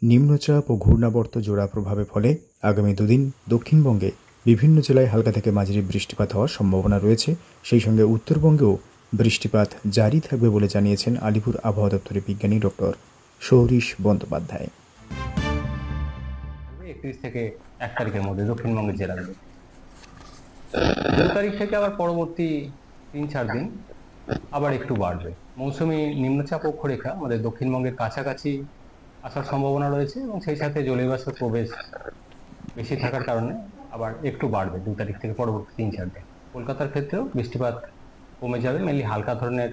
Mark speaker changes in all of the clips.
Speaker 1: নিম্নচাপ ও ঘূর্ণাবর্ত জোড়া প্রভাবের ফলে আগামী দুদিন দক্ষিণবঙ্গে বিভিন্ন জেলায় হালকা থেকে মাঝারি বৃষ্টিপাত হওয়ার সম্ভাবনা রয়েছে। সেই সঙ্গে উত্তরবঙ্গেও বৃষ্টিপাত জারি থাকবে বলে জানিয়েছেন আলিপুর আবহাওয়া দপ্তরের বিজ্ঞানী ডক্টর সৌরীশ বন্দ্যোপাধ্যায়।
Speaker 2: 31 থেকে 1 তারিখের মধ্যে দক্ষিণবঙ্গের জেলাগুলো, 2 তারিখ থেকে আবার পরবর্তী 3-4 দিন আবার একটু বাড়বে। মৌসুমী নিম্নচাপ অক্ষরেখা আমাদের দক্ষিণবঙ্গের কাছাকাছি আসার সম্ভাবনা রয়েছে এবং সেই সাথে জলীয়বাষ্পের প্রবেশ বেশি থাকার কারণে আবার একটু বাড়বে 2 তারিখ থেকে পরবর্তী 3-4 দিন। কলকাতার ক্ষেত্রেও বৃষ্টিপাত কমে যাবে, মেনলি হালকা ধরনের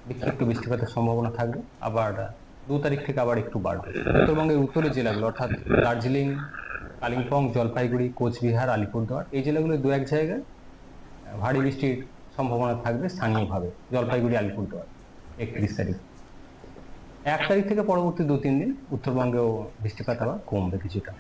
Speaker 2: বিক্ষিপ্ত বৃষ্টিপাতের সম্ভাবনা থাকবে। আবার 2 তারিখ থেকে আবার একটু বাড়বে। উত্তরবঙ্গের উত্তরের জেলাগুলো অর্থাৎ দার্জিলিং, কালিম্পং, জলপাইগুড়ি, কোচবিহার, আলিপুরদুয়ার এই জেলাগুলো 2-1 জায়গায় ভারী বৃষ্টির সম্ভাবনা থাকবে স্থানীয়ভাবে। জলপাইগুড়ি, আলিপুরদুয়ার 31 তারিখ। 1 তারিখ থেকে পরবর্তী 2-3 দিন উত্তরবঙ্গেও বৃষ্টিপাত আবার কমবে কিছুটা।